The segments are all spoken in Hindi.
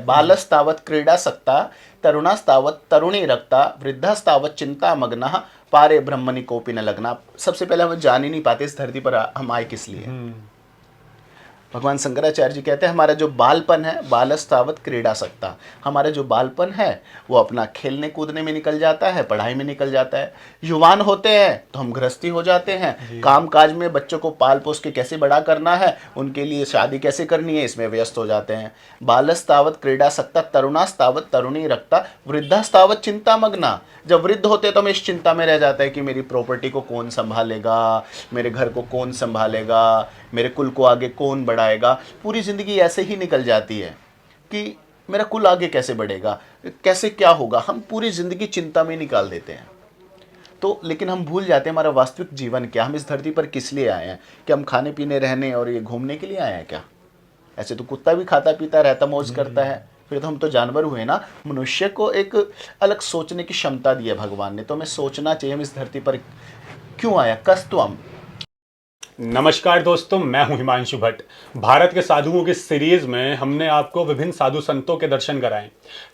बालस्तावत् क्रीडासक्ता तरुणास्तावत् तरुणी रक्ता वृद्धास्तावत् चिंता मग्नः पारे ब्रह्मणि कोपि न लग्ना। सबसे पहले हम जान ही नहीं पाते इस धरती पर हम आए किस लिए। भगवान शंकराचार्य जी कहते हैं हमारा जो बालपन है, बालस्तावत् क्रीडासक्ता, हमारा जो बालपन है वो अपना खेलने कूदने में निकल जाता है, पढ़ाई में निकल जाता है। युवान होते हैं तो हम गृहस्थी हो जाते हैं, काम काज में बच्चों को पाल पोस के कैसे बड़ा करना है, उनके लिए शादी कैसे करनी है, इसमें व्यस्त हो जाते हैं। बालस्तावत् क्रीडासक्ता तरुणास्तावत् तरुणी रक्ता वृद्धास्तावत् चिंता मग्ना। जब वृद्ध होते हैं तो हम इस चिंता में रह जाता है कि मेरी प्रॉपर्टी को कौन संभालेगा, मेरे घर को कौन संभालेगा, मेरे कुल को आगे कौन बढ़ाएगा। पूरी ज़िंदगी ऐसे ही निकल जाती है कि मेरा कुल आगे कैसे बढ़ेगा, कैसे क्या होगा, हम पूरी ज़िंदगी चिंता में निकाल देते हैं। तो लेकिन हम भूल जाते हैं हमारा वास्तविक जीवन क्या, हम इस धरती पर किस लिए आए हैं। क्या हम खाने पीने रहने और ये घूमने के लिए आए हैं क्या? ऐसे तो कुत्ता भी खाता पीता रहता, मौज करता है, फिर तो हम तो जानवर हुए ना। मनुष्य को एक अलग सोचने की क्षमता दी है भगवान ने, तो हमें सोचना चाहिए हम इस धरती पर क्यों आया, कस्तुअम। नमस्कार दोस्तों, मैं हूं हिमांशु भट्ट। भारत के साधुओं की सीरीज में हमने आपको विभिन्न साधु संतों के दर्शन कराएं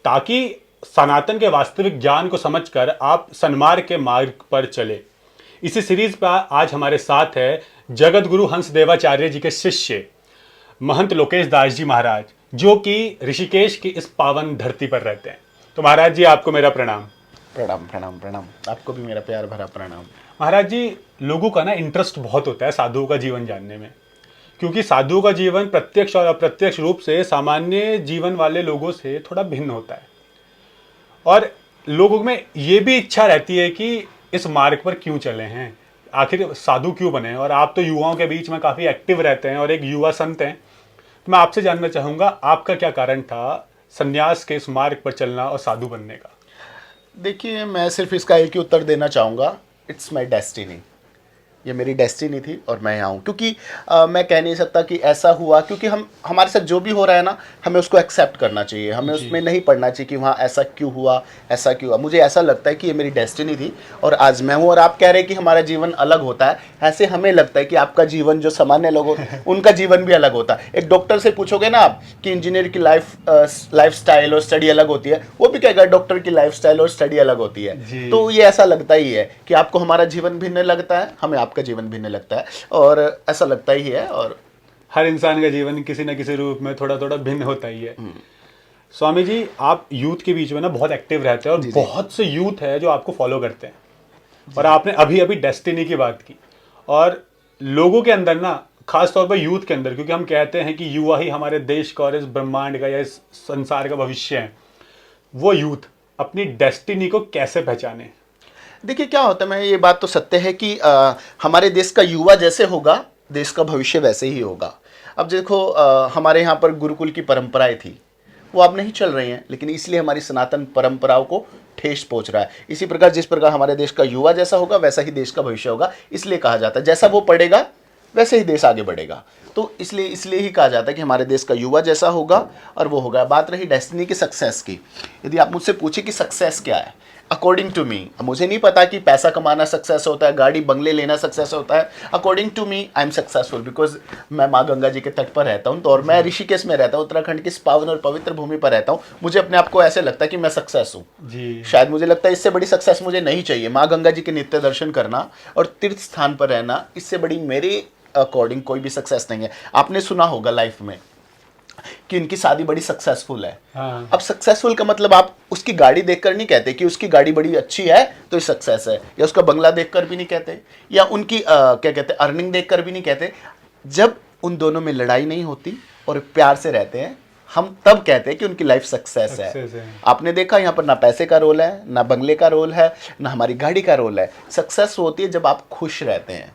ताकि सनातन के वास्तविक ज्ञान को समझकर आप सन्मार्ग के मार्ग पर चले। इसी सीरीज पर आज हमारे साथ है जगत गुरु हंस देवाचार्य जी के शिष्य महंत लोकेश दास जी महाराज, जो कि ऋषिकेश की इस पावन धरती पर रहते हैं। तो महाराज जी, आपको मेरा प्रणाम। प्रणाम प्रणाम प्रणाम, आपको भी मेरा प्यार भरा प्रणाम। महाराज जी, लोगों का ना इंटरेस्ट बहुत होता है साधुओं का जीवन जानने में, क्योंकि साधुओं का जीवन प्रत्यक्ष और अप्रत्यक्ष रूप से सामान्य जीवन वाले लोगों से थोड़ा भिन्न होता है। और लोगों में ये भी इच्छा रहती है कि इस मार्ग पर क्यों चले हैं, आखिर साधु क्यों बने। और आप तो युवाओं के बीच में काफ़ी एक्टिव रहते हैं और एक युवा संत हैं, तो मैं आपसे जानना चाहूँगा आपका क्या कारण था संन्यास के इस मार्ग पर चलना और साधु बनने का। देखिए, मैं सिर्फ इसका एक ही उत्तर देना चाहूँगा, इट्स माई डेस्टिनी। ये मेरी डेस्टिनी थी और मैं यहाँ हूँ। क्योंकि मैं कह नहीं सकता कि ऐसा हुआ, क्योंकि हम हमारे साथ जो भी हो रहा है ना, हमें उसको एक्सेप्ट करना चाहिए, हमें उसमें नहीं पढ़ना चाहिए कि वहाँ ऐसा क्यों हुआ, ऐसा क्यों हुआ। मुझे ऐसा लगता है कि ये मेरी डेस्टिनी थी और आज मैं हूँ। और आप कह रहे हैं कि हमारा जीवन अलग होता है, ऐसे हमें लगता है कि आपका जीवन जो सामान्य लोग होते हैं उनका जीवन भी अलग होता है। एक डॉक्टर से पूछोगे ना आप कि इंजीनियर की लाइफ स्टाइल और स्टडी अलग होती है, वो भी कहेगा डॉक्टर की लाइफ स्टाइल और स्टडी अलग होती है। तो ये ऐसा लगता ही है कि आपको हमारा जीवन भिन्न लगता है, हमें आपका जीवन भिन्न लगता है, और ऐसा लगता ही है। और हर इंसान का जीवन किसी न किसी रूप में थोड़ा थोड़ा भिन्न होता ही है। स्वामी जी, आप यूथ के बीच में ना बहुत एक्टिव रहते हैं और बहुत से यूथ है जो आपको फॉलो करते हैं। और आपने अभी अभी डेस्टिनी की बात की, और लोगों के अंदर ना, खास तौर पर यूथ के अंदर, क्योंकि हम कहते हैं कि युवा ही हमारे देश का और इस ब्रह्मांड का या इस संसार का भविष्य है, वो यूथ अपनी डेस्टिनी को कैसे पहचाने। देखिए क्या होता है, मैं ये बात तो सत्य है कि हमारे देश का युवा जैसे होगा, देश का भविष्य वैसे ही होगा। अब देखो, हमारे यहाँ पर गुरुकुल की परंपराएं थी, वो अब नहीं चल रही हैं, लेकिन इसलिए हमारी सनातन परंपराओं को ठेस पहुंच रहा है। इसी प्रकार जिस प्रकार हमारे देश का युवा जैसा होगा वैसा ही देश का भविष्य होगा। इसलिए कहा जाता है जैसा वो पढ़ेगा वैसे ही देश आगे बढ़ेगा। तो इसलिए ही कहा जाता है कि हमारे देश का युवा जैसा होगा और वो होगा। बात रही डेस्टिनी की, सक्सेस की। यदि आप मुझसे पूछे कि सक्सेस क्या है, अकॉर्डिंग टू मी, मुझे नहीं पता कि पैसा कमाना सक्सेस होता है, गाड़ी बंगले लेना सक्सेस होता है। According to me I am successful because मैं माँ गंगा जी के तट पर रहता हूँ, तो और मैं ऋषिकेश में रहता हूँ, उत्तराखंड की इस पावन और पवित्र भूमि पर रहता हूँ। मुझे अपने आप को ऐसे लगता है कि मैं सक्सेस हूँ जी। शायद मुझे लगता है इससे बड़ी सक्सेस मुझे नहीं चाहिए। माँ गंगा जी के नित्य दर्शन करना और तीर्थ स्थान पर रहना, इससे बड़ी मेरे अकॉर्डिंग कोई भी सक्सेस नहीं है। आपने सुना होगा लाइफ में कि उनकी शादी बड़ी सक्सेसफुल है। हाँ। अब सक्सेसफुल का मतलब आप उसकी गाड़ी देखकर नहीं कहते कि उसकी गाड़ी बड़ी अच्छी है तो ये सक्सेस है, या उसका बंगला देखकर भी नहीं कहते, या उनकी क्या कहते हैं अर्निंग देखकर भी नहीं कहते। जब उन दोनों में लड़ाई नहीं होती और प्यार से रहते हैं, हम तब कहते हैं कि उनकी लाइफ सक्सेस है। आपने देखा यहाँ पर ना पैसे का रोल है, ना बंगले का रोल है, ना हमारी गाड़ी का रोल है। सक्सेस होती है जब आप खुश रहते हैं।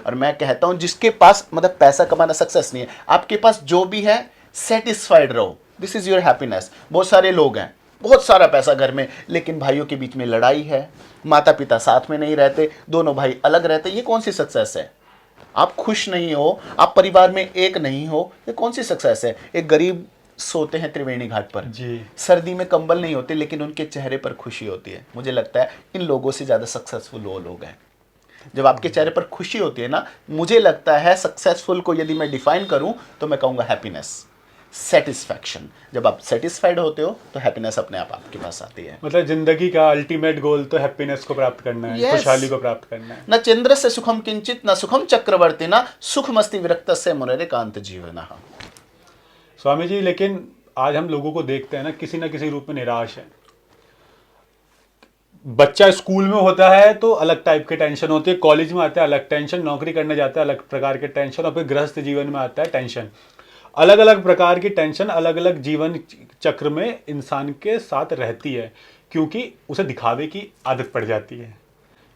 और मैं कहता हूं जिसके पास मतलब पैसा कमाना सक्सेस नहीं है, आपके पास जो भी है सेटिस्फाइड रहो, दिस इज योर हैप्पीनेस। बहुत सारे लोग हैं, बहुत सारा पैसा घर में, लेकिन भाइयों के बीच में लड़ाई है, माता पिता साथ में नहीं रहते, दोनों भाई अलग रहते, ये कौन सी सक्सेस है? आप खुश नहीं हो, आप परिवार में एक नहीं हो, ये कौन सी सक्सेस है? एक गरीब सोते हैं त्रिवेणी घाट पर जी, सर्दी में कंबल नहीं होते, लेकिन उनके चेहरे पर खुशी होती है। मुझे लगता है इन लोगों से ज़्यादा सक्सेसफुल वो लोग हैं। जब आपके चेहरे पर खुशी होती है ना, मुझे लगता है सक्सेसफुल को यदि मैं डिफाइन करूं तो मैं कहूंगा हैप्पीनेस। सेटिस्फैक्शन। जब आप सेटिस्फाइड होते हो तो हैप्पीनेस अपने आप आपके पास आती है। मतलब जिंदगी का अल्टीमेट गोल तो हैप्पीनेस को प्राप्त करना है, Yes. खुशहाली को प्राप्त करना है। न चंद्र से सुखम किंचित न सुखम चक्रवर्ती न सुखमस्ति विरक्त से मुनेरे कांत जीवन। स्वामी जी, लेकिन आज हम लोगों को देखते हैं ना किसी रूप में निराश है। बच्चा स्कूल में होता है तो अलग टाइप की टेंशन होती है, कॉलेज में आता है अलग टेंशन, नौकरी करने जाता है अलग प्रकार के टेंशन, और फिर गृहस्थ जीवन में आता है टेंशन। अलग अलग प्रकार की टेंशन अलग अलग जीवन चक्र में इंसान के साथ रहती है, क्योंकि उसे दिखावे की आदत पड़ जाती है।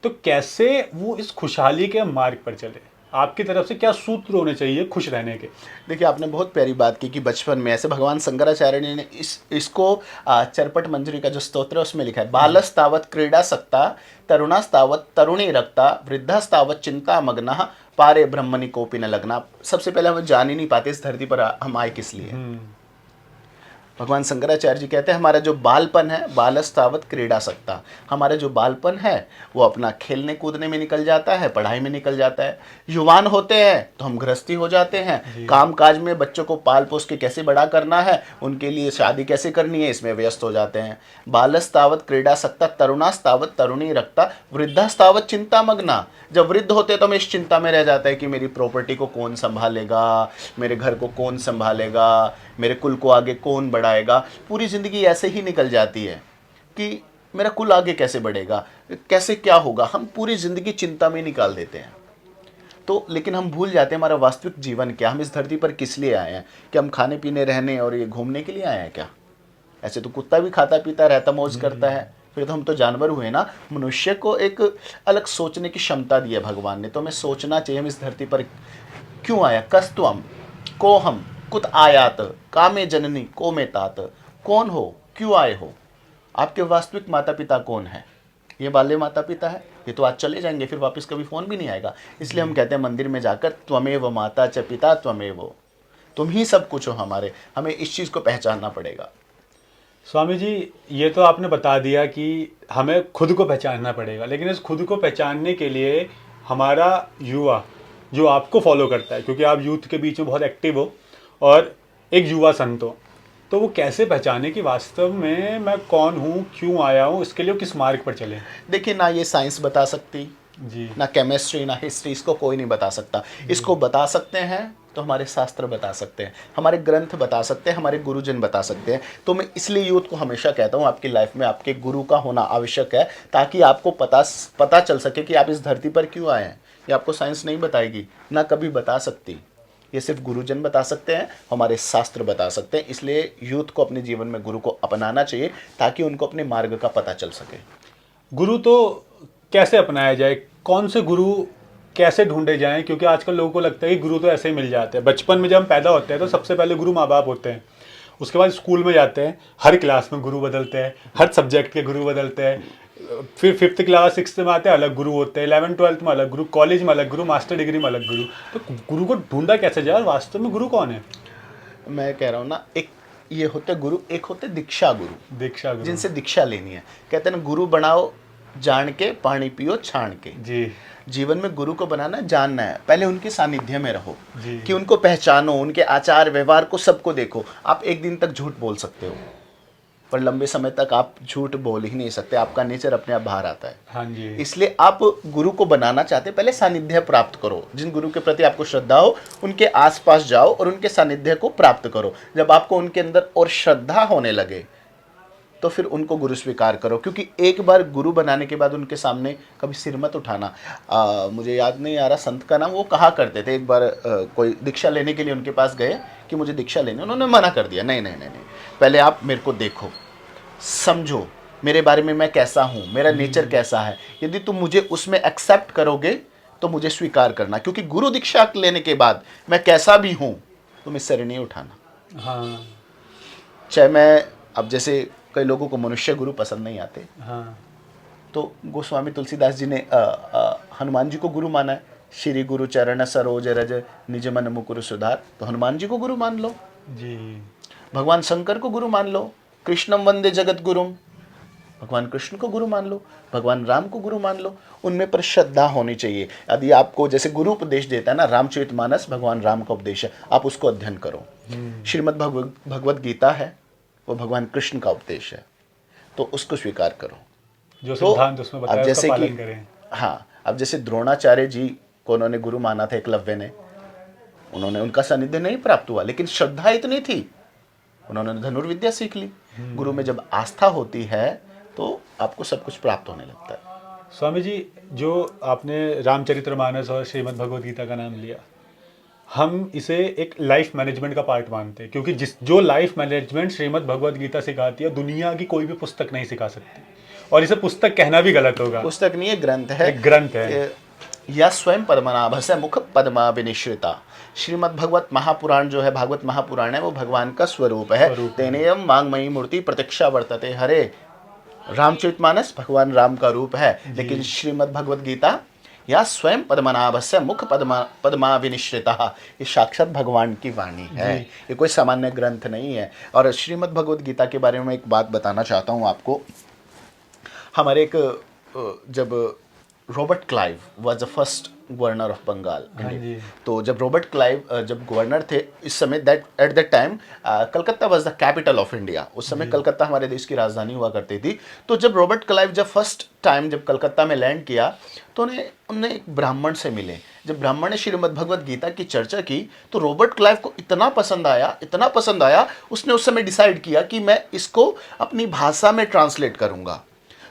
तो कैसे वो इस खुशहाली के मार्ग पर चले? आपकी तरफ से क्या सूत्र होने चाहिए खुश रहने के? देखिए, आपने बहुत प्यारी बात की कि बचपन में ऐसे भगवान शंकराचार्य ने इसको चरपट मंजरी का जो स्तोत्र है उसमें लिखा है, बालस्तावत क्रीडा सक्ता तरुणास्तावत तरुणी रक्ता वृद्धास्तावत चिंता मग्नः पारे ब्रह्मणि कोपि न लग्ना। सबसे पहले हम जान ही नहीं पाते इस धरती पर हम आए किस लिए। भगवान शंकराचार्य जी कहते हैं हमारा जो बालपन है, बालस्तावत क्रीडा सक्ता, हमारा जो बालपन है वो अपना खेलने कूदने में निकल जाता है, पढ़ाई में निकल जाता है। युवान होते हैं तो हम गृहस्थी हो जाते हैं, काम काज में बच्चों को पाल पोस के कैसे बड़ा करना है, उनके लिए शादी कैसे करनी है, इसमें व्यस्त हो जाते हैं। बालस्तावत क्रीडा सक्ता तरुणास्तावत तरुणी रक्ता वृद्धास्तावत चिंता मग्ना। जब वृद्ध होते हैं तो हम इस चिंता में रह जाता है कि मेरी प्रॉपर्टी को कौन संभालेगा, मेरे घर को कौन संभालेगा, मेरे कुल को आगे कौन बढ़ाएगा। पूरी ज़िंदगी ऐसे ही निकल जाती है कि मेरा कुल आगे कैसे बढ़ेगा, कैसे क्या होगा। हम पूरी ज़िंदगी चिंता में निकाल देते हैं। तो लेकिन हम भूल जाते हैं हमारा वास्तविक जीवन क्या, हम इस धरती पर किस लिए आए हैं। कि हम खाने पीने रहने और ये घूमने के लिए आए हैं क्या? ऐसे तो कुत्ता भी खाता पीता रहता मौज करता है, फिर तो हम तो जानवर हुए ना। मनुष्य को एक अलग सोचने की क्षमता दी है भगवान ने, तो हमें सोचना चाहिए हम इस धरती पर क्यों आया। कस्तुअम को हम कुत आयात कामे जननी को में तात। कौन हो, क्यों आए हो, आपके वास्तविक माता पिता कौन है? ये बाल्य माता पिता है, ये तो आज चले जाएंगे, फिर वापस कभी फ़ोन भी नहीं आएगा। इसलिए हम कहते हैं मंदिर में जाकर त्वमेव माता च पिता त्वमेव, तुम ही सब कुछ हो हमारे। हमें इस चीज़ को पहचानना पड़ेगा। स्वामी जी, ये तो आपने बता दिया कि हमें खुद को पहचानना पड़ेगा, लेकिन इस खुद को पहचानने के लिए हमारा युवा जो आपको फॉलो करता है, क्योंकि आप यूथ के बीच में बहुत एक्टिव हो और एक युवा संत हो, तो वो कैसे पहचाने कि वास्तव में मैं कौन हूँ, क्यों आया हूँ, इसके लिए वो किस मार्ग पर चले? देखिए, ना ये साइंस बता सकती जी, ना केमिस्ट्री ना हिस्ट्री, इसको कोई नहीं बता सकता। इसको बता सकते हैं तो हमारे शास्त्र बता सकते हैं, हमारे ग्रंथ बता सकते हैं, हमारे गुरुजन बता सकते हैं। तो मैं इसलिए यूथ को हमेशा कहता हूँ आपकी लाइफ में आपके गुरु का होना आवश्यक है, ताकि आपको पता चल सके कि आप इस धरती पर क्यों आए हैं। ये आपको साइंस नहीं बताएगी, ना कभी बता सकती। ये सिर्फ गुरुजन बता सकते हैं, हमारे शास्त्र बता सकते हैं। इसलिए यूथ को अपने जीवन में गुरु को अपनाना चाहिए, ताकि उनको अपने मार्ग का पता चल सके। गुरु तो कैसे अपनाया जाए, कौन से गुरु कैसे ढूंढे जाएं? क्योंकि आजकल लोगों को लगता है कि गुरु तो ऐसे ही मिल जाते हैं। बचपन में जब हम पैदा होते हैं तो सबसे पहले गुरु माँ बाप होते हैं, उसके बाद स्कूल में जाते हैं, हर क्लास में गुरु बदलते हैं, हर सब्जेक्ट के गुरु बदलते हैं। फिर 5th क्लास 6th में आते हैं, अलग गुरु होते हैं, 11th 12th में अलग गुरु, कॉलेज में अलग गुरु, मास्टर डिग्री में अलग गुरु। तो गुरु को ढूंढा कैसे जाए और वास्तव में गुरु कौन है? मैं कह रहा हूँ ना, एक ये होते गुरु, एक होते दीक्षा गुरु, दीक्षा गुरु। जिनसे दीक्षा लेनी है। कहते हैं ना, गुरु बनाओ जान के, पानी पियो छान के। जी जीवन में गुरु को बनाना जानना है, पहले उनके सानिध्य में रहो, जी। कि उनको पहचानो, उनके आचार व्यवहार को सबको देखो। आप एक दिन तक झूठ बोल सकते हो, पर लंबे समय तक आप झूठ बोल ही नहीं सकते, आपका नेचर अपने आप बाहर आता है। हाँ जी। इसलिए आप गुरु को बनाना चाहते पहले सानिध्य प्राप्त करो। जिन गुरु के प्रति आपको श्रद्धा हो उनके आसपास जाओ और उनके सानिध्य को प्राप्त करो। जब आपको उनके अंदर और श्रद्धा होने लगे तो फिर उनको गुरु स्वीकार करो, क्योंकि एक बार गुरु बनाने के बाद उनके सामने कभी सिर मत उठाना। मुझे याद नहीं आ रहा संत का नाम, वो कहा करते थे, एक बार कोई दीक्षा लेने के लिए उनके पास गए कि मुझे दीक्षा लेनी, उन्होंने मना कर दिया, नहीं नहीं नहीं नहीं, पहले आप मेरे को देखो, समझो मेरे बारे में मैं कैसा हूँ, मेरा नेचर कैसा है। यदि तुम मुझे उसमें एक्सेप्ट करोगे तो मुझे स्वीकार करना, क्योंकि गुरु दीक्षा लेने के बाद मैं कैसा भी हूँ तुम इससे नहीं उठाना। हाँ चाहे मैं, अब जैसे कई लोगों को मनुष्य गुरु पसंद नहीं आते, हाँ। तो गोस्वामी तुलसीदास जी ने हनुमान जी को गुरु माना है। श्री गुरु चरण सरोज रज निज मन मुकुर सुधार, तो हनुमान जी को गुरु मान लो। जी भगवान शंकर को गुरु मान लो, कृष्णम वंदे जगत गुरुम। भगवान कृष्ण को गुरु मान लो, भगवान राम को गुरु मान लो, उनमें पर श्रद्धा होनी चाहिए। यदि आपको जैसे गुरु उपदेश देता है ना, रामचरितमानस भगवान राम का उपदेश है, आप उसको अध्ययन करो। श्रीमद् भगवत गीता है, वो भगवान कृष्ण का उपदेश है, तो उसको स्वीकार करो। जो तो सिद्धांत उसमें अब बताया उसका जैसे पालन कि करें। हाँ, अब जैसे द्रोणाचार्य जी को उन्होंने गुरु माना था एकलव्य ने, उन्होंने उनका सानिध्य नहीं प्राप्त हुआ, लेकिन श्रद्धा इतनी थी, उन्होंने धनुर्विद्या सीख ली। गुरु में जब आस्था होती है तो आपको सब कुछ प्राप्त होने लगता है। स्वामी जी, जो आपने रामचरितमानस और श्रीमद् भगवद गीता का नाम लिया, हम इसे एक लाइफ मैनेजमेंट का पार्ट मानते हैं, क्योंकि जो लाइफ मैनेजमेंट श्रीमद् भगवद गीता सिखाती है, दुनिया की कोई भी पुस्तक नहीं सिखा सकती। और इसे पुस्तक कहना भी गलत होगा, पुस्तक नहीं है, ग्रंथ है। एक ग्रंथ है। या स्वयं पद्मनाभस्य मुख पद्मा विनिश्रिता। श्रीमद् भगवत महापुराण जो है, भागवत महापुराण है, वो भगवान का स्वरूप है। तेनेयम वांगमयी मूर्ति प्रत्यक्षा वर्तते हरे। रामचरितमानस भगवान राम का रूप है, लेकिन श्रीमद् भगवत गीता या स्वयं पद्मनाभस्य मुख पद्मा विनिश्रिता, ये साक्षात भगवान की वाणी है, ये कोई सामान्य ग्रंथ नहीं है। और श्रीमद् भगवत गीता के बारे में एक बात बताना चाहता हूँ आपको। हमारे एक जब Robert Clive was the first governor of Bengal, तो जब रॉबर्ट क्लाइव जब गवर्नर थे, इस समय that at that time Calcutta was the capital of India. उस समय कलकत्ता हमारे देश की राजधानी हुआ करती थी। तो जब रॉबर्ट क्लाइव जब फर्स्ट टाइम जब कलकत्ता में लैंड किया, तो उन्हें एक ब्राह्मण से मिले। जब ब्राह्मण ने श्रीमद् भगवत गीता की चर्चा की, तो रॉबर्ट क्लाइव को इतना पसंद आया, उसने उस समय डिसाइड किया कि मैं इसको अपनी भाषा में ट्रांसलेट करूंगा।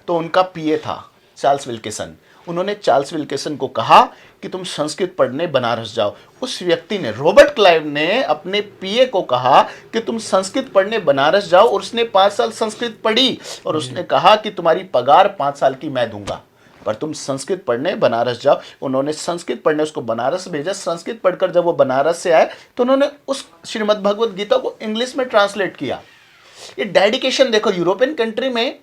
तो उनका पीए था चार्ल्स विल्किसन, उन्होंने चार्ल्स विल्किसन को कहा कि तुम संस्कृत पढ़ने बनारस जाओ। उस व्यक्ति ने, रॉबर्ट क्लाइव ने अपने पीए को कहा कि तुम संस्कृत पढ़ने बनारस जाओ, और उसने 5 साल संस्कृत पढ़ी, और उसने कहा कि तुम्हारी पगार 5 साल की मैं दूंगा, पर तुम संस्कृत पढ़ने बनारस जाओ। उन्होंने संस्कृत पढ़ने उसको बनारस भेजा। संस्कृत पढ़कर जब वो बनारस से आए, तो उन्होंने उस श्रीमद् भगवत गीता को इंग्लिश में ट्रांसलेट किया। ये डेडिकेशन देखो, यूरोपियन कंट्री में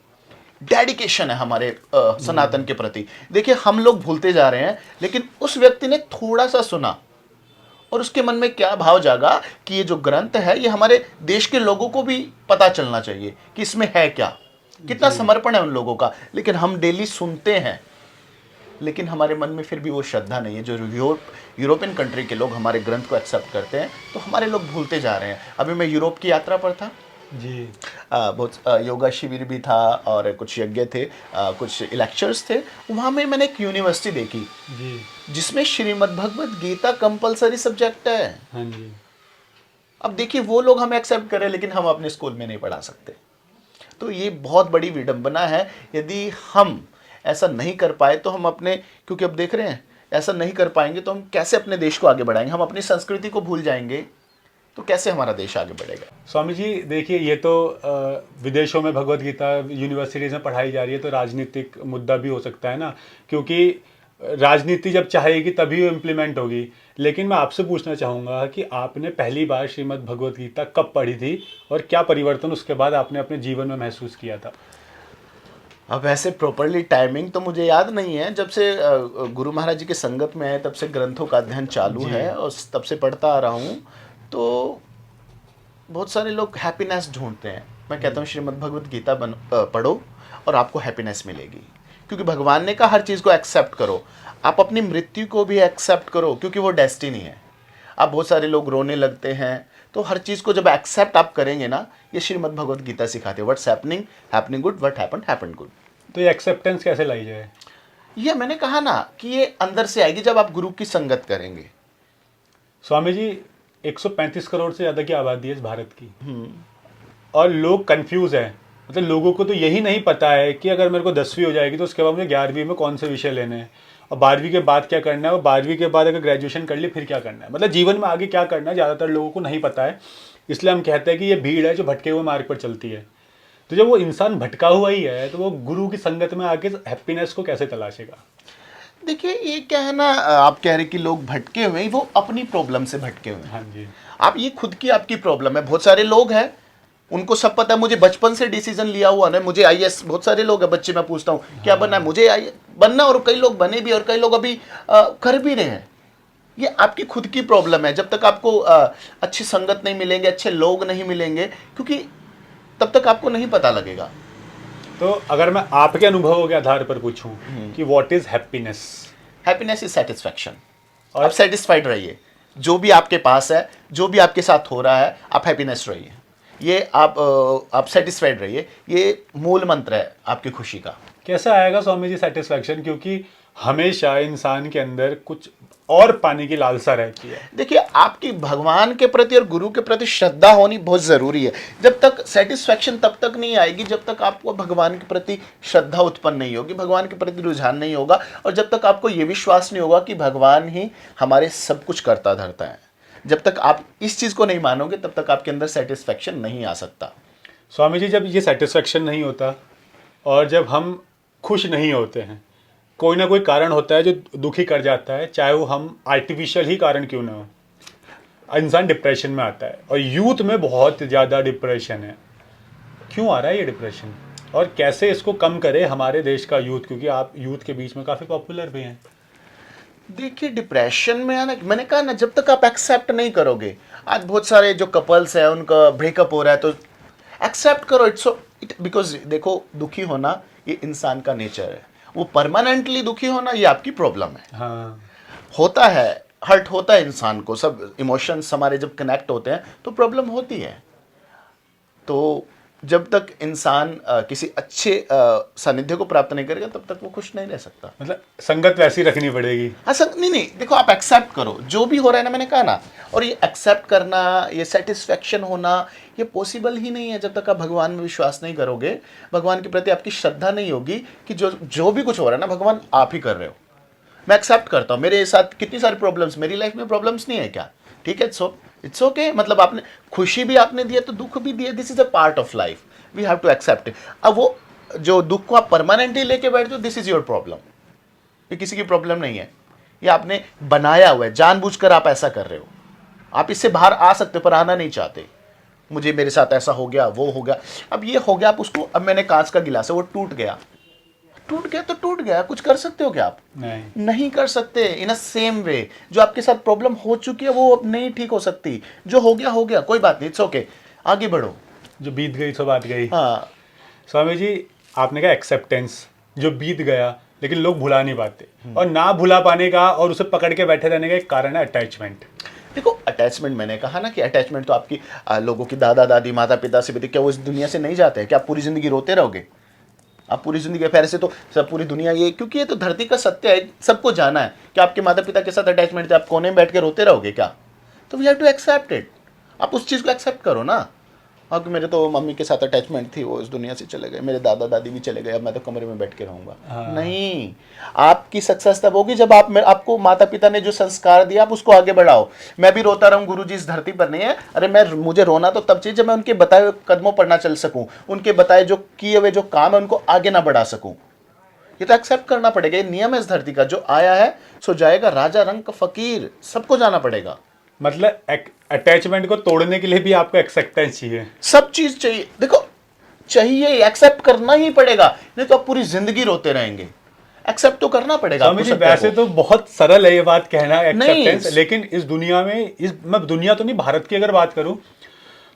डेडिकेशन है हमारे सनातन के प्रति। देखिए, हम लोग भूलते जा रहे हैं, लेकिन उस व्यक्ति ने थोड़ा सा सुना, और उसके मन में क्या भाव जागा कि ये जो ग्रंथ है, ये हमारे देश के लोगों को भी पता चलना चाहिए कि इसमें है क्या, कितना समर्पण है उन लोगों का। लेकिन हम डेली सुनते हैं, लेकिन हमारे मन में फिर भी वो श्रद्धा नहीं है। जो यूरोपियन कंट्री के लोग हमारे ग्रंथ को एक्सेप्ट करते हैं, तो हमारे लोग भूलते जा रहे हैं। अभी मैं यूरोप की यात्रा पर था जी, बहुत योगा शिविर भी था, और कुछ यज्ञ थे, कुछ लेक्चर्स थे। वहाँ में मैंने एक यूनिवर्सिटी देखी जी, जिसमें श्रीमद् भगवत गीता कंपलसरी सब्जेक्ट है। हाँ जी। अब देखिए, वो लोग हमें एक्सेप्ट करें, लेकिन हम अपने स्कूल में नहीं पढ़ा सकते। तो ये बहुत बड़ी विडंबना है। यदि हम ऐसा नहीं कर पाए तो हम अपने, क्योंकि अब देख रहे हैं, ऐसा नहीं कर पाएंगे तो हम कैसे अपने देश को आगे बढ़ाएंगे? हम अपनी संस्कृति को भूल जाएंगे तो कैसे हमारा देश आगे बढ़ेगा? स्वामी जी देखिए, ये तो विदेशों में भगवत गीता यूनिवर्सिटीज़ में पढ़ाई जा रही है, तो राजनीतिक मुद्दा भी हो सकता है ना, क्योंकि राजनीति जब चाहेगी तभी वो इम्प्लीमेंट होगी। लेकिन मैं आपसे पूछना चाहूँगा कि आपने पहली बार श्रीमद् भगवत गीता कब पढ़ी थी, और क्या परिवर्तन उसके बाद आपने अपने जीवन में महसूस किया था? अब ऐसे प्रॉपरली टाइमिंग तो मुझे याद नहीं है। जब से गुरु महाराज जी के संगत में है, तब से ग्रंथों का अध्ययन चालू है, और तब से पढ़ता आ रहा हूँ। तो बहुत सारे लोग हैप्पीनेस ढूंढते हैं। मैं कहता हूँ श्रीमद् भगवत गीता पढ़ो और आपको हैप्पीनेस मिलेगी, क्योंकि भगवान ने कहा हर चीज़ को एक्सेप्ट करो। आप अपनी मृत्यु को भी एक्सेप्ट करो, क्योंकि वो डेस्टिनी है। अब बहुत सारे लोग रोने लगते हैं, तो हर चीज़ को जब एक्सेप्ट आप करेंगे ना, ये श्रीमद् भगवत गीता सिखाते हैं। What's happening good, what happened good. तो ये एक्सेप्टेंस कैसे लाई जाए? ये मैंने कहा ना कि ये अंदर से आएगी जब आप गुरु की संगत करेंगे। स्वामी जी, 135 करोड़ से ज़्यादा की आबादी है इस भारत की, और लोग कंफ्यूज हैं। मतलब लोगों को तो यही नहीं पता है कि अगर मेरे को 10वीं हो जाएगी तो उसके बाद मुझे 11वीं में कौन से विषय लेने हैं, और 12वीं के बाद क्या करना है, और 12वीं के बाद अगर ग्रेजुएशन कर ली फिर क्या करना है। मतलब जीवन में आगे क्या करना है, ज़्यादातर लोगों को नहीं पता है। इसलिए हम कहते हैं कि ये भीड़ है जो भटके हुए मार्ग पर चलती है। तो जब वो इंसान भटका हुआ ही है, तो वो गुरु की संगत में आके हैप्पीनेस को कैसे तलाशेगा? देखिए, ये क्या है ना, आप कह रहे कि लोग भटके हुए हैं, वो अपनी प्रॉब्लम से भटके हुए हैं। हाँ जी। आप, ये खुद की आपकी प्रॉब्लम है। बहुत सारे लोग हैं, उनको सब पता है, मुझे बचपन से डिसीजन लिया हुआ ना, मुझे आईएएस। बहुत सारे लोग हैं, बच्चे, मैं पूछता हूँ क्या बनना है, मुझे आईएएस बनना, और कई लोग बने भी, और कई लोग अभी कर भी रहे हैं। ये आपकी खुद की प्रॉब्लम है। जब तक आपको अच्छी संगत नहीं मिलेंगे, अच्छे लोग नहीं मिलेंगे, क्योंकि तब तक आपको नहीं पता लगेगा। तो अगर मैं आपके अनुभवों के आधार पर पूछूं कि what is happiness, happiness is satisfaction. और आप सेटिस्फाइड रहिए, जो भी आपके पास है, जो भी आपके साथ हो रहा है, आप हैप्पीनेस रहिए। ये आप सेटिस्फाइड रहिए, ये मूल मंत्र है आपकी खुशी का। कैसे आएगा स्वामी जी सेटिस्फैक्शन, क्योंकि हमेशा इंसान के अंदर कुछ और पाने की लालसा रहती है। देखिए, आपकी भगवान के प्रति और गुरु के प्रति श्रद्धा होनी बहुत ज़रूरी है। जब तक सेटिस्फैक्शन तब तक नहीं आएगी जब तक आपको भगवान के प्रति श्रद्धा उत्पन्न नहीं होगी, भगवान के प्रति रुझान नहीं होगा, और जब तक आपको ये विश्वास नहीं होगा कि भगवान ही हमारे सब कुछ करता धरता है। जब तक आप इस चीज़ को नहीं मानोगे तब तक आपके अंदर सेटिस्फैक्शन नहीं आ सकता। स्वामी जी, जब ये सेटिस्फैक्शन नहीं होता और जब हम खुश नहीं होते हैं, कोई ना कोई कारण होता है जो दुखी कर जाता है, चाहे वो हम आर्टिफिशियल ही कारण क्यों ना हो, इंसान डिप्रेशन में आता है। और यूथ में बहुत ज़्यादा डिप्रेशन है। क्यों आ रहा है ये डिप्रेशन, और कैसे इसको कम करे हमारे देश का यूथ, क्योंकि आप यूथ के बीच में काफ़ी पॉपुलर भी हैं। देखिए, डिप्रेशन में आना, मैंने कहा ना, जब तक आप एक्सेप्ट नहीं करोगे। आज बहुत सारे जो कपल्स हैं उनका ब्रेकअप हो रहा है, तो एक्सेप्ट करो। इट बिकॉज देखो, दुखी होना ये इंसान का नेचर है। वो परमानेंटली दुखी होना ये आपकी प्रॉब्लम है। हाँ, होता है, हर्ट होता है इंसान को, सब इमोशंस हमारे जब कनेक्ट होते हैं तो प्रॉब्लम होती है। तो जब तक इंसान किसी अच्छे सानिध्य को प्राप्त नहीं करेगा तब तक वो खुश नहीं रह सकता। मतलब संगत वैसी रखनी पड़ेगी। हाँ सर, नहीं, देखो, आप एक्सेप्ट करो जो भी हो रहा है ना, मैंने कहा ना। और ये एक्सेप्ट करना, ये सेटिस्फैक्शन होना, ये पॉसिबल ही नहीं है जब तक आप भगवान में विश्वास नहीं करोगे, भगवान के प्रति आपकी श्रद्धा नहीं होगी कि जो भी कुछ हो रहा है ना, भगवान आप ही कर रहे हो। मैं एक्सेप्ट करता हूँ, मेरे साथ कितनी सारी प्रॉब्लम्स, मेरी लाइफ में प्रॉब्लम्स नहीं है क्या? ठीक है, इट्स ओके। मतलब आपने खुशी भी आपने दिया तो दुख भी दिया, this is a part of life, we have to accept it. अब वो जो दुख को आप परमानेंटली लेके बैठते हो, दिस इज योर प्रॉब्लम। ये किसी की प्रॉब्लम नहीं है, ये आपने बनाया हुआ है, जानबूझकर आप ऐसा कर रहे हो। आप इससे बाहर आ सकते हो पर आना नहीं चाहते। मुझे, मेरे साथ ऐसा हो गया, वो हो गया, अब ये हो गया, आप उसको, अब मैंने कांच का गिलास है वो टूट गया तो टूट गया, कुछ कर सकते हो क्या आप? नहीं कर सकते। इन अ सेम वे, जो आपके साथ प्रॉब्लम हो चुकी है वो अब नहीं ठीक हो सकती। जो हो गया, कोई बात नहीं, इट्स ओके, आगे बढ़ो। जो बीत गई सो बात गई। हाँ स्वामी जी, आपने कहा एक्सेप्टेंस, जो बीत गया लेकिन लोग भुला नहीं पाते, और ना भुला पाने का और उसे पकड़ के बैठे रहने का एक कारण है अटैचमेंट। देखो, अटैचमेंट, मैंने कहा ना कि अटैचमेंट तो आपकी लोगों की दादा दादी माता पिता से भी, क्या वो इस दुनिया से नहीं जाते हैं? क्या आप पूरी जिंदगी रोते रहोगे? आप पूरी जिंदगी फिर से तो सब पूरी दुनिया, ये क्योंकि ये तो धरती का सत्य है, सबको जाना है कि आपके माता पिता के साथ अटैचमेंट थे, आप कोने में बैठ के रोते रहोगे क्या? तो we have to accept it. आप उस चीज़ को एक्सेप्ट करो ना। और मेरे तो मम्मी के साथ अटैचमेंट थी, वो इस दुनिया से चले गए, मेरे दादा दादी भी चले गए, अब मैं तो कमरे में बैठ के रहूँगा। नहीं, आपकी सक्सेस तब होगी जब आपको माता पिता ने जो संस्कार दिया आप उसको आगे बढ़ाओ। मैं भी रोता रहूँ, गुरुजी इस धरती पर नहीं है, अरे मुझे रोना तो तब चाहिए जब मैं उनके बताए हुए कदमों पर ना चल सकूँ, उनके बताए जो किए हुए जो काम है उनको आगे ना बढ़ा सकूँ। ये तो एक्सेप्ट करना पड़ेगा, ये नियम है इस धरती का, जो आया है सो जाएगा, राजा रंग का फकीर, सबको जाना पड़ेगा। मतलब अटैचमेंट को तोड़ने के लिए भी आपको एक्सेप्टेंस चाहिए, सब चीज चाहिए। देखो, चाहिए, एक्सेप्ट करना ही पड़ेगा, नहीं तो आप पूरी जिंदगी रोते रहेंगे। एक्सेप्ट तो करना पड़ेगा आपको। वैसे तो बहुत सरल है ये बात कहना एक्सेप्टेंस, नहीं। लेकिन इस दुनिया में, मैं दुनिया तो नहीं, भारत की अगर बात करूं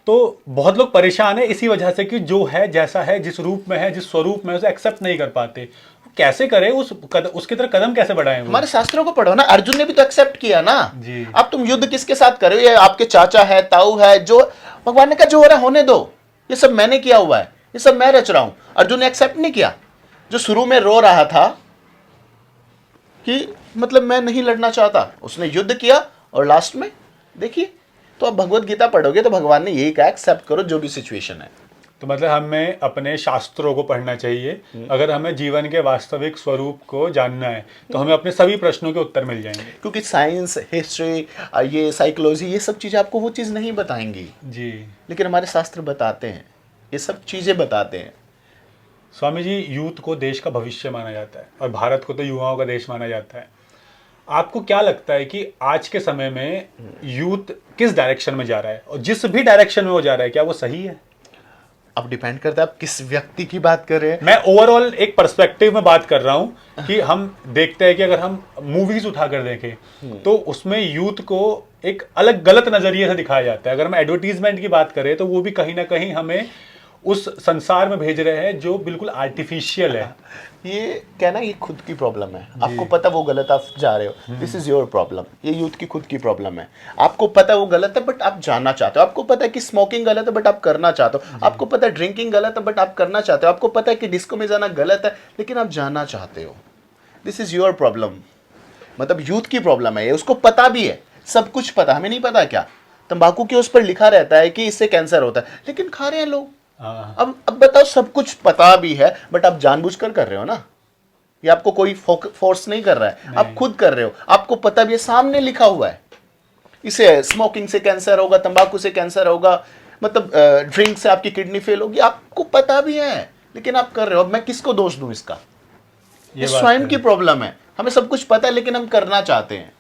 तो बहुत लोग परेशान है इसी वजह से कि जो है, जैसा है, जिस रूप में है, जिस स्वरूप में, उसे एक्सेप्ट नहीं कर पाते। कैसे करें, उसकी तरफ कदम कैसे बढ़ाएं? हमारे शास्त्रों को पढ़ो ना, अर्जुन ने भी तो एक्सेप्ट किया ना जी। अब तुम युद्ध किसके साथ कर रहे हो? ये आपके चाचा है, ताऊ है, जो भगवान ने कहा जो हो रहा है होने दो, ये सब मैंने किया हुआ है, ये सब मैं रच रहा हूं। अर्जुन ने एक्सेप्ट नहीं किया, जो शुरू में रो रहा था कि मतलब मैं नहीं लड़ना चाहता, उसने युद्ध किया, और लास्ट में देखिए, तो आप भगवत गीता पढ़ोगे तो भगवान ने यही कहा, एक्सेप्ट करो जो भी सिचुएशन है। तो मतलब हमें अपने शास्त्रों को पढ़ना चाहिए। अगर हमें जीवन के वास्तविक स्वरूप को जानना है तो हमें अपने सभी प्रश्नों के उत्तर मिल जाएंगे, क्योंकि साइंस, हिस्ट्री, ये साइकोलॉजी, ये सब चीज़ें आपको वो चीज़ नहीं बताएंगी जी, लेकिन हमारे शास्त्र बताते हैं, ये सब चीज़ें बताते हैं। स्वामी जी, यूथ को देश का भविष्य माना जाता है और भारत को तो युवाओं का देश माना जाता है। आपको क्या लगता है कि आज के समय में यूथ किस डायरेक्शन में जा रहा है, और जिस भी डायरेक्शन में वो जा रहा है क्या वो सही है? अब डिपेंड करता है आप किस व्यक्ति की बात कर रहे हैं। मैं ओवरऑल एक पर्सपेक्टिव में बात कर रहा हूं कि हम देखते हैं कि अगर हम मूवीज उठाकर देखें तो उसमें यूथ को एक अलग गलत नजरिए से दिखाया जाता है। अगर हम एडवर्टीजमेंट की बात करें तो वो भी कहीं ना कहीं हमें उस संसार में भेज रहे हैं जो बिल्कुल आर्टिफिशियल है। ये कहना ये खुद की प्रॉब्लम है। आपको पता वो गलत आप जा रहे हो, दिस इज योर प्रॉब्लम। ये यूथ की खुद की प्रॉब्लम है। आपको पता है वो गलत है बट आप जानना चाहते हो। आपको पता है कि स्मोकिंग गलत है बट आप करना चाहते हो। आपको पता है ड्रिंकिंग गलत है बट आप करना चाहते हो। आपको पता है कि डिस्को में जाना गलत है लेकिन आप जानना चाहते हो। This is your problem. मतलब यूथ की प्रॉब्लम है ये। उसको पता भी है, सब कुछ पता, हमें नहीं पता क्या। तंबाकू के उस पर लिखा रहता है कि इससे कैंसर होता है लेकिन खा रहे हैं लोग। अब बताओ, सब कुछ पता भी है बट आप जानबूझकर कर रहे हो ना। ये आपको कोई फोर्स नहीं कर रहा है, आप खुद कर रहे हो। आपको पता भी है, सामने लिखा हुआ है इसे स्मोकिंग से कैंसर होगा, तंबाकू से कैंसर होगा, मतलब ड्रिंक से आपकी किडनी फेल होगी। आपको पता भी है लेकिन आप कर रहे हो। अब मैं किसको दोष दूं इसका? ये स्वयं की प्रॉब्लम है। हमें सब कुछ पता है लेकिन हम करना चाहते हैं।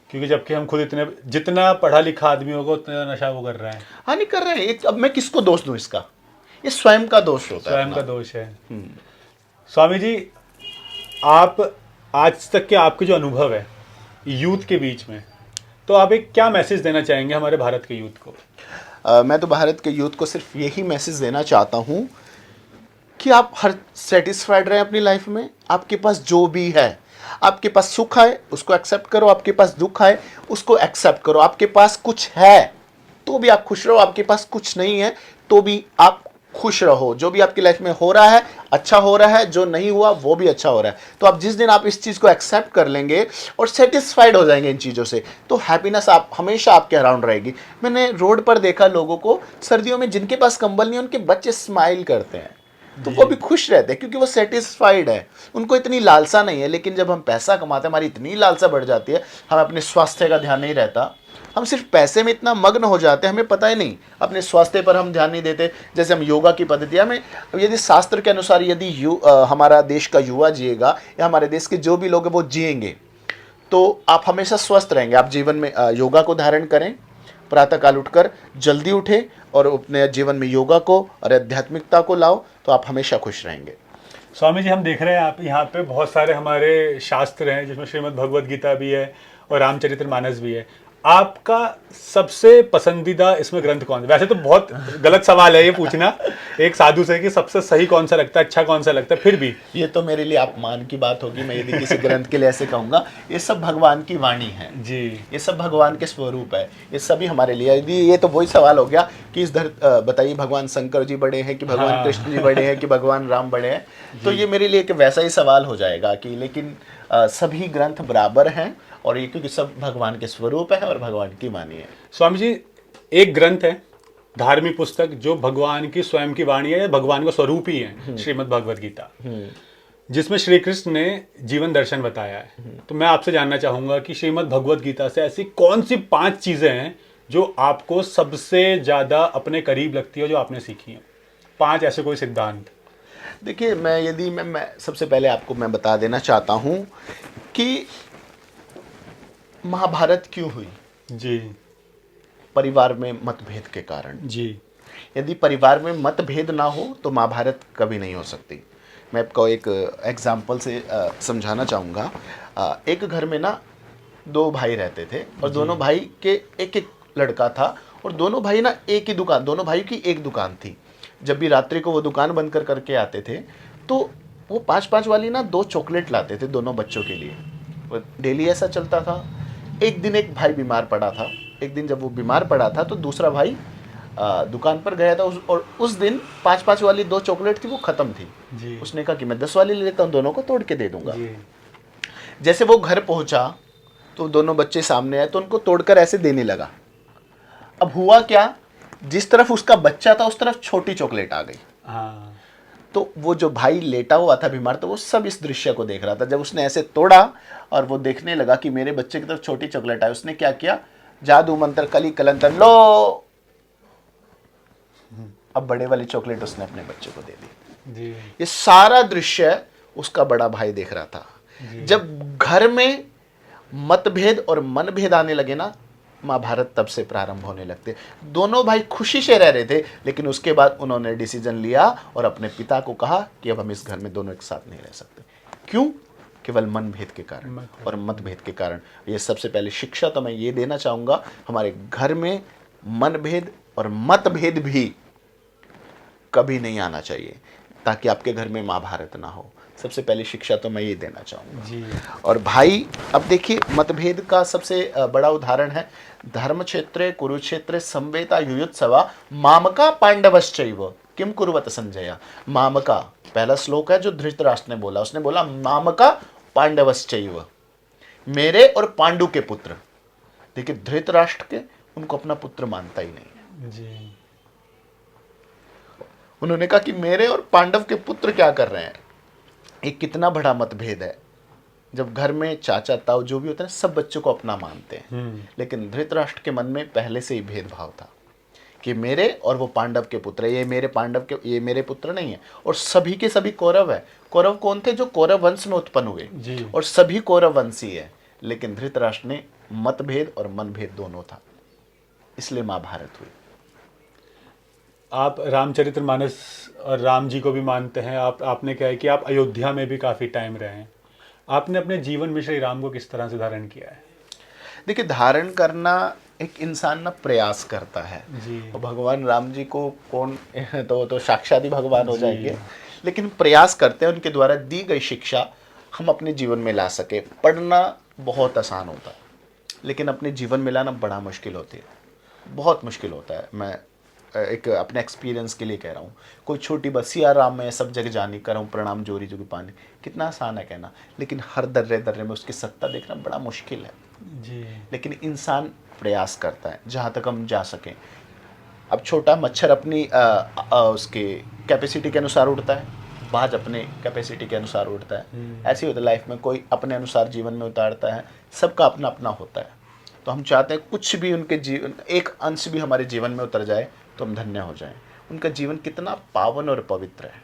क्योंकि जबकि हम खुद इतने, जितना पढ़ा लिखा आदमी होगा उतना नशा वो कर रहा है। हाँ, नहीं कर रहे हैं। अब मैं किसको दोष दूं इसका? ये स्वयं का दोष होता है, स्वयं का दोष है। स्वामी जी, आप आज तक के आपके जो अनुभव है यूथ के बीच में, तो आप एक क्या मैसेज देना चाहेंगे हमारे भारत के यूथ को? मैं तो भारत के यूथ को सिर्फ यही मैसेज देना चाहता हूँ कि आप हर सेटिस्फाइड रहें अपनी लाइफ में। आपके पास जो भी है, आपके पास सुख है उसको एक्सेप्ट करो, आपके पास दुख है उसको एक्सेप्ट करो। आपके पास कुछ है तो भी आप खुश रहो, आपके पास कुछ नहीं है तो भी आप खुश रहो। जो भी आपकी लाइफ में हो रहा है अच्छा हो रहा है, जो नहीं हुआ वो भी अच्छा हो रहा है। तो आप जिस दिन आप इस चीज़ को एक्सेप्ट कर लेंगे और सेटिस्फाइड हो जाएंगे इन चीज़ों से, तो हैप्पीनेस आप हमेशा आपके अराउंड रहेगी। मैंने रोड पर देखा लोगों को, सर्दियों में जिनके पास कंबल नहीं है उनके बच्चे स्माइल करते हैं, तो वो भी खुश रहते हैं क्योंकि वो सेटिस्फाइड है। उनको इतनी लालसा नहीं है। लेकिन जब हम पैसा कमाते हैं, हमारी इतनी लालसा बढ़ जाती है, हमें अपने स्वास्थ्य का ध्यान नहीं रहता। हम सिर्फ पैसे में इतना मग्न हो जाते हैं, हमें पता ही नहीं, अपने स्वास्थ्य पर हम ध्यान नहीं देते। जैसे हम योगा की पद्धति, हमें यदि शास्त्र के अनुसार यदि हमारा देश का युवा जिएगा या हमारे देश के जो भी लोग हैं वो जिएंगे, तो आप हमेशा स्वस्थ रहेंगे। आप जीवन में योगा को धारण करें, प्रातःकाल उठकर जल्दी उठें और अपने जीवन में योगा को और आध्यात्मिकता को लाओ, तो आप हमेशा खुश रहेंगे। स्वामी जी, हम देख रहे हैं आप यहाँ पे बहुत सारे हमारे शास्त्र हैं जिसमें श्रीमद् भगवद गीता भी है और रामचरितमानस भी है। आपका सबसे पसंदीदा इसमें ग्रंथ कौन सा? वैसे तो बहुत गलत सवाल है ये पूछना एक साधु से कि सबसे सही कौन सा लगता है, अच्छा कौन सा लगता है, फिर भी ये तो मेरे लिए अपमान की बात होगी मैं यदि किसी ग्रंथ के लिए ऐसे कहूँगा। ये सब भगवान की वाणी है जी, ये सब भगवान के स्वरूप है, ये सभी हमारे लिए। यदि ये तो वही सवाल हो गया कि इस बताइए भगवान शंकर जी बड़े हैं कि भगवान कृष्ण जी बड़े हैं कि भगवान राम बड़े हैं, तो ये मेरे लिए एक वैसा ही सवाल हो जाएगा कि लेकिन सभी ग्रंथ बराबर हैं और ये क्योंकि सब भगवान के स्वरूप है और भगवान की वाणी है। स्वामी जी, एक ग्रंथ है, धार्मिक पुस्तक जो भगवान की स्वयं की वाणी है, भगवान का स्वरूप ही है, श्रीमद् भगवद गीता, जिसमें श्री कृष्ण ने जीवन दर्शन बताया है। तो मैं आपसे जानना चाहूंगा कि श्रीमद् भगवद गीता से ऐसी कौन सी 5 चीजें हैं जो आपको सबसे ज्यादा अपने करीब लगती है, जो आपने सीखी हैं? 5 ऐसे कोई सिद्धांत। देखिए, मैं सबसे पहले आपको मैं बता देना चाहता हूँ कि महाभारत क्यों हुई? जी परिवार में मतभेद के कारण। जी। यदि परिवार में मतभेद ना हो तो महाभारत कभी नहीं हो सकती। मैं आपको एक एग्जाम्पल से समझाना चाहूँगा। एक घर में ना 2 भाई रहते थे और दोनों भाई के एक एक लड़का था और दोनों भाई ना एक ही दुकान, दोनों भाई की एक दुकान थी। जब भी रात्रि को वो दुकान बंद कर करके आते थे तो वो 5-5 वाली ना 2 चॉकलेट लाते थे दोनों बच्चों के लिए। वो डेली ऐसा चलता था। एक दिन एक भाई बीमार पड़ा था। एक दिन जब वो बीमार पड़ा था तो दूसरा भाई दुकान पर गया था और उस दिन 5-5 वाली 2 चॉकलेट थी, वो ख़त्म थी जी। उसने कहा कि मैं 10 वाली ले लेता हूँ, दोनों को तोड़ के दे दूंगा। जी। जैसे वो घर पहुंचा तो दोनों बच्चे सामने आए तो उनको तोड़कर ऐसे देने लगा। अब हुआ क्या, जिस तरफ उसका बच्चा था उस तरफ छोटी चॉकलेट आ गई। हाँ। तो वो जो भाई लेटा हुआ था बीमार, तो वो सब इस दृश्य को देख रहा था। जब उसने ऐसे तोड़ा और वो देखने लगा कि मेरे बच्चे की तरफ छोटी चॉकलेट आई, उसने क्या किया, जादू मंत्र कली कलंतर लो, अब बड़े वाली चॉकलेट उसने अपने बच्चे को दे दी। जी। ये सारा दृश्य उसका बड़ा भाई देख रहा था। जब घर में मतभेद और मनभेद आने लगे ना, महाभारत तब से प्रारंभ होने लगते। दोनों भाई खुशी से रह रहे थे लेकिन उसके बाद उन्होंने डिसीजन लिया और अपने पिता को कहा कि अब हम इस घर में दोनों एक साथ नहीं रह सकते। क्यों? केवल मनभेद के कारण और मतभेद के कारण। ये सबसे पहले शिक्षा तो मैं ये देना चाहूँगा, हमारे घर में मनभेद और मतभेद भी कभी नहीं आना चाहिए, ताकि आपके घर में महाभारत ना हो। सबसे पहली शिक्षा तो मैं ये देना चाहूँगा। जी। और भाई, अब देखिए, मतभेद का सबसे बड़ा उदाहरण है धर्म क्षेत्रे कुरुक्षेत्रे संवेता युयुत्सवा मामका पांडवश्चैव किम कुर्वत संजय। मामका पहला श्लोक है जो धृतराष्ट्र ने बोला, उसने बोला मामका पांडवश्चैव, मेरे और पांडु के पुत्र। देखिए धृतराष्ट्र के उनको अपना पुत्र मानता ही नहीं है। जी। उन्होंने कहा कि मेरे और पांडव के पुत्र क्या कर रहे हैं। एक कितना बड़ा मतभेद है, जब घर में चाचा ताऊ जो भी होते हैं सब बच्चों को अपना मानते हैं, लेकिन धृतराष्ट्र के मन में पहले से ही भेदभाव था कि मेरे और वो पांडव के पुत्र है, ये मेरे पुत्र नहीं है। और सभी के सभी कौरव है। कौरव कौन थे? जो कौरव वंश में उत्पन्न हुए, जी। और सभी कौरव वंशी है। लेकिन धृतराष्ट्र ने मतभेद और मनभेद दोनों था, इसलिए महाभारत हुई। आप रामचरितमानस और राम जी को भी मानते हैं। आपने क्या है कि आप अयोध्या में भी काफ़ी टाइम रहे हैं। आपने अपने जीवन में श्री राम को किस तरह से धारण किया है? देखिए, धारण करना एक इंसान ना प्रयास करता है। जी। और भगवान राम जी को कौन तो साक्षात ही भगवान हो जी। जाएंगे, लेकिन प्रयास करते हैं उनके द्वारा दी गई शिक्षा हम अपने जीवन में ला सके। पढ़ना बहुत आसान होता है, लेकिन अपने जीवन में लाना बड़ा मुश्किल होती है, बहुत मुश्किल होता है। मैं एक अपने एक्सपीरियंस के लिए कह रहा हूँ। कोई छोटी बसिया राम में सब जगह जानी कर रहा हूँ, प्रणाम जोरी जोगी पानी, कितना आसान है कहना, लेकिन हर दर्रे दर्रे में उसकी सत्ता देखना बड़ा मुश्किल है। जी। लेकिन इंसान प्रयास करता है जहाँ तक हम जा सकें। अब छोटा मच्छर अपनी उसके कैपेसिटी के अनुसार उड़ता है, बाज अपने कैपेसिटी के अनुसार उड़ता है। ऐसे ही होता है लाइफ में, कोई अपने अनुसार जीवन में उतारता है, सबका अपना अपना होता है। तो हम चाहते हैं कुछ भी उनके जीवन, एक अंश भी हमारे जीवन में उतर जाए तो हम धन्य हो जाएं। उनका जीवन कितना पावन और पवित्र है।